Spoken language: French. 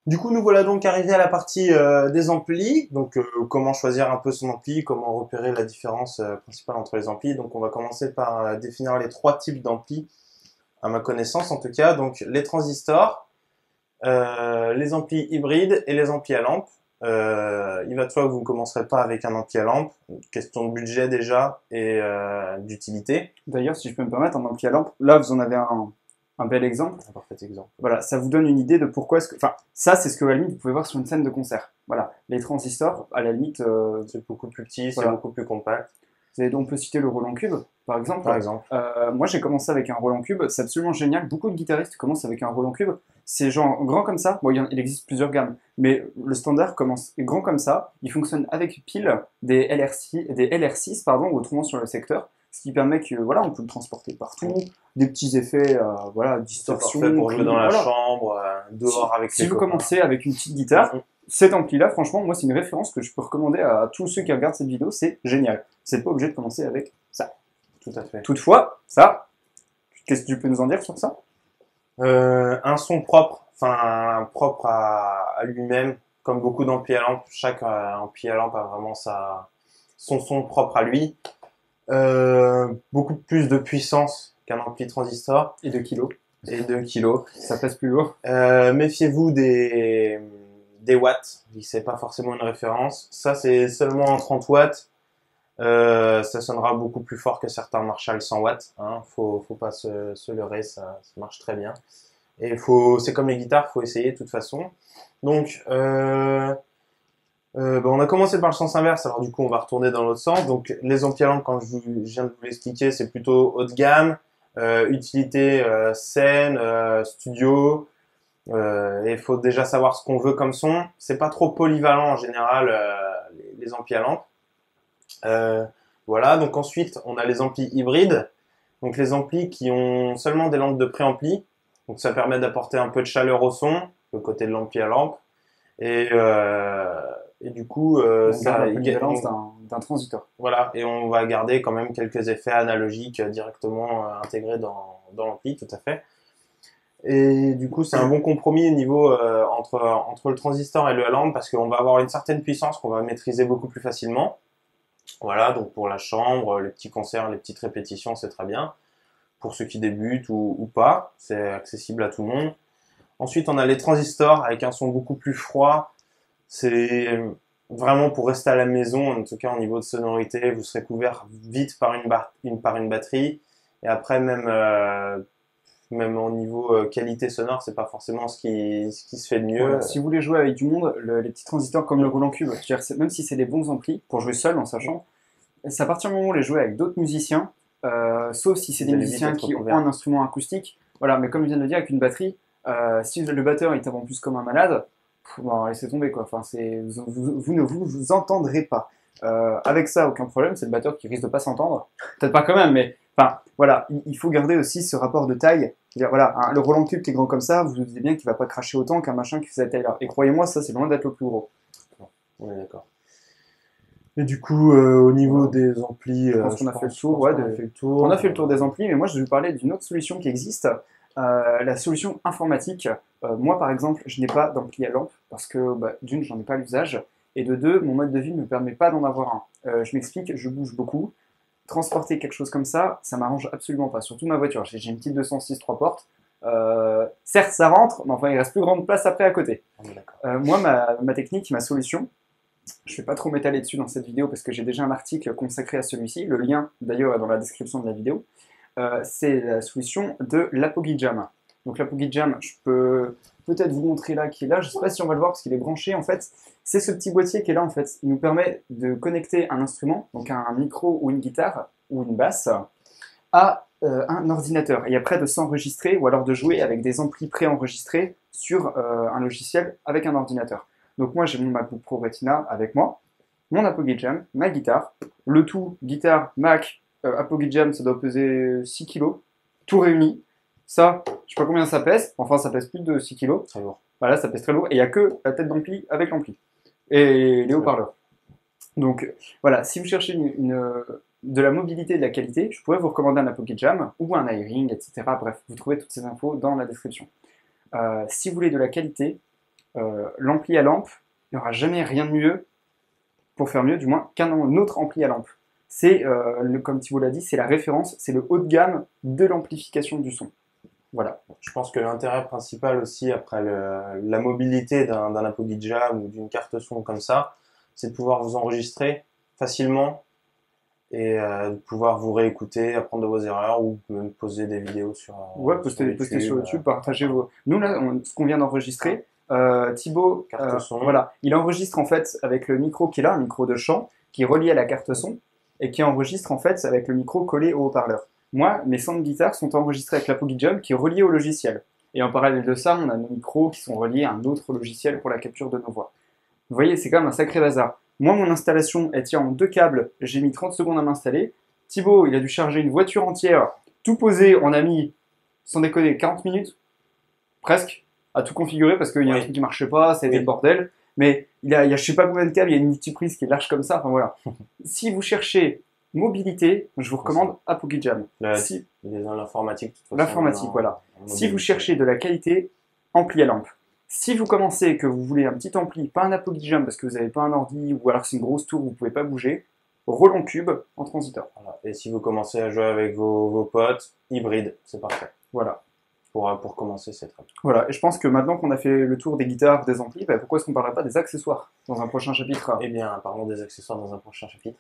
Du coup, nous voilà donc arrivés à la partie des amplis. Donc, comment choisir un peu son ampli, comment repérer la différence principale entre les amplis. Donc, on va commencer par définir les trois types d'amplis, à ma connaissance en tout cas. Donc, les transistors, les amplis hybrides et les amplis à lampe. Il va de soi que vous ne commencerez pas avec un ampli à lampe, question de budget déjà et d'utilité. D'ailleurs, si je peux me permettre, en ampli à lampe, là, vous en avez un bel exemple. Un parfait exemple. Voilà, ça vous donne une idée de pourquoi est-ce que... Enfin, ça, c'est ce que, à la limite, vous pouvez voir sur une scène de concert. Voilà, les transistors, à la limite... C'est beaucoup plus petit, c'est voilà. beaucoup plus compact. On peut citer le Roland Cube, par exemple. Par exemple. Moi, j'ai commencé avec un Roland Cube, c'est absolument génial. Beaucoup de guitaristes commencent avec un Roland Cube. C'est genre grand comme ça. Bon, il existe plusieurs gammes, mais le standard commence grand comme ça. Il fonctionne avec pile des LR6 pardon, autrement sur le secteur, ce qui permet que voilà, on peut le transporter partout. Des petits effets, voilà, distorsion. C'est parfait pour jouer dans la voilà. chambre, dehors avec Si les vous copains. commencez avec une petite guitare, cet ampli-là, franchement, moi, c'est une référence que je peux recommander à tous ceux qui regardent cette vidéo. C'est génial. Vous n'êtes pas obligé de commencer avec ça. Tout à fait. Toutefois, ça, qu'est-ce que tu peux nous en dire sur ça? Un son propre, enfin propre à lui-même, comme beaucoup d'amplis à lampe. Chaque ampli à lampe a vraiment son son propre à lui. Beaucoup plus de puissance qu'un ampli transistor. Et 2 kilos. Et 2 kilos. Ça pèse plus lourd. Méfiez-vous des watts. C'est pas forcément une référence. Ça, c'est seulement en 30 watts. Ça sonnera beaucoup plus fort que certains Marshall 100 watts. Hein. Faut pas se leurrer, ça marche très bien. Et c'est comme les guitares, faut essayer de toute façon. Donc, on a commencé par le sens inverse, alors du coup, on va retourner dans l'autre sens. Donc, les amplis à lampe, quand je viens de vous l'expliquer, c'est plutôt haut de gamme, utilité scène, studio. Et il faut déjà savoir ce qu'on veut comme son. C'est pas trop polyvalent en général, les amplis à lampe. Voilà, donc ensuite on a les amplis hybrides, donc les amplis qui ont seulement des lampes de préampli, donc ça permet d'apporter un peu de chaleur au son, le côté de l'ampli à lampe, et du coup On garde la polyvalence d'un transistor. voilà, et on va garder quand même quelques effets analogiques directement intégrés dans l'ampli, tout à fait. Et du coup c'est un bon compromis au niveau entre le transistor et le lampe, parce qu'on va avoir une certaine puissance qu'on va maîtriser beaucoup plus facilement. Voilà, donc pour la chambre, les petits concerts, les petites répétitions, c'est très bien. Pour ceux qui débutent ou pas, c'est accessible à tout le monde. Ensuite, on a les transistors avec un son beaucoup plus froid. C'est vraiment pour rester à la maison, en tout cas au niveau de sonorité, vous serez couvert vite par une batterie. Et après, même au niveau qualité sonore, c'est pas forcément ce qui se fait de mieux. Voilà. Si vous voulez jouer avec du monde, les petits transistors comme le Roland Cube, même si c'est des bons amplis, pour jouer seul en sachant, c'est à partir du moment où vous les jouez avec d'autres musiciens, sauf si c'est des musiciens qui ont un instrument acoustique, voilà, mais comme je viens de le dire, avec une batterie, si le batteur il tape en plus comme un malade, bon, laissez tomber quoi, enfin, vous ne vous entendrez pas. Avec ça, aucun problème, c'est le batteur qui risque de pas s'entendre, peut-être pas quand même, mais enfin, voilà, il faut garder aussi ce rapport de taille. Voilà, le Roland Cube qui est grand comme ça, vous vous doutez bien qu'il va pas cracher autant qu'un machin qui fait cette taille-là. Et croyez-moi, ça c'est loin d'être le plus gros. On est d'accord. Et du coup, au niveau des amplis, je pense qu'on a fait le tour. Ouais, on a fait le tour des amplis, mais moi je vais vous parler d'une autre solution qui existe, la solution informatique. Moi par exemple, je n'ai pas d'ampli à lampe parce que d'une, j'en ai pas l'usage, et de deux, mon mode de vie ne me permet pas d'en avoir un. Je m'explique, je bouge beaucoup. Transporter quelque chose comme ça m'arrange absolument pas. Surtout ma voiture, j'ai une petite 206 3 portes. Certes, ça rentre, mais enfin, il reste plus grande place après à côté. Moi, ma technique, ma solution, je vais pas trop m'étaler dessus dans cette vidéo parce que j'ai déjà un article consacré à celui-ci. Le lien, d'ailleurs, est dans la description de la vidéo. C'est la solution de l'Apogee Jam. Donc l'Apogee Jam, je peux peut-être vous montrer là, qui est là. Je sais pas si on va le voir parce qu'il est branché en fait. C'est ce petit boîtier qui est là en fait. Il nous permet de connecter un instrument, donc un micro ou une guitare ou une basse, à un ordinateur. Et après de s'enregistrer ou alors de jouer avec des amplis préenregistrés sur un logiciel avec un ordinateur. Donc moi j'ai mon MacBook Pro Retina avec moi, mon Apogee Jam, ma guitare, le tout, guitare, Mac, Apogee Jam, ça doit peser 6 kg, tout réuni. Ça, je sais pas combien ça pèse, enfin ça pèse plus de 6 kg. Très lourd. Voilà, ça pèse très lourd, et il n'y a que la tête d'ampli avec l'ampli. Et les haut-parleurs. Donc voilà, si vous cherchez de la mobilité et de la qualité, je pourrais vous recommander un Apogee Jam ou un iRing, etc. Bref, vous trouvez toutes ces infos dans la description. Si vous voulez de la qualité, l'ampli à lampe, il n'y aura jamais rien de mieux, pour faire mieux du moins, qu'un autre ampli à lampe. C'est, comme Thibaut l'a dit, c'est la référence, c'est le haut de gamme de l'amplification du son. Voilà. Je pense que l'intérêt principal aussi, après la mobilité d'un Apogee Jam ou d'une carte son comme ça, c'est de pouvoir vous enregistrer facilement et de pouvoir vous réécouter, apprendre de vos erreurs ou même poser des vidéos sur poster sur YouTube, partager vos... Nous, là, ce qu'on vient d'enregistrer, Thibaut, carte son. voilà, il enregistre en fait avec le micro qui est là, un micro de chant, qui est relié à la carte son, et qui enregistre en fait avec le micro collé au haut-parleur. Moi, mes sons de guitare sont enregistrés avec l'Apogee Jam qui est relié au logiciel. Et en parallèle de ça, on a nos micros qui sont reliés à un autre logiciel pour la capture de nos voix. Vous voyez, c'est quand même un sacré bazar. Moi, mon installation, elle tient en 2 câbles. J'ai mis 30 secondes à m'installer. Thibaut, il a dû charger une voiture entière, tout posé. On a mis, sans déconner, 40 minutes, presque, à tout configurer parce qu'il y a un truc qui marchait pas, ça a été le bordel. Mais il y a je sais pas combien de câbles, il y a une multiprise qui est large comme ça. Enfin voilà. Si vous cherchez mobilité, je vous recommande Apogee Jam. L'informatique, de toute façon. L'informatique, voilà. Si vous cherchez de la qualité, ampli à lampe. Si vous commencez et que vous voulez un petit ampli, pas un Apogee Jam parce que vous n'avez pas un ordi ou alors c'est une grosse tour où vous ne pouvez pas bouger, Roland Cube en transistor. Voilà. Et si vous commencez à jouer avec vos potes, hybride, c'est parfait. Voilà. Pour commencer, c'est très bien. Voilà, et je pense que maintenant qu'on a fait le tour des guitares, des amplis, pourquoi est-ce qu'on ne parlerait pas des accessoires dans un prochain chapitre? Eh bien, parlons des accessoires dans un prochain chapitre.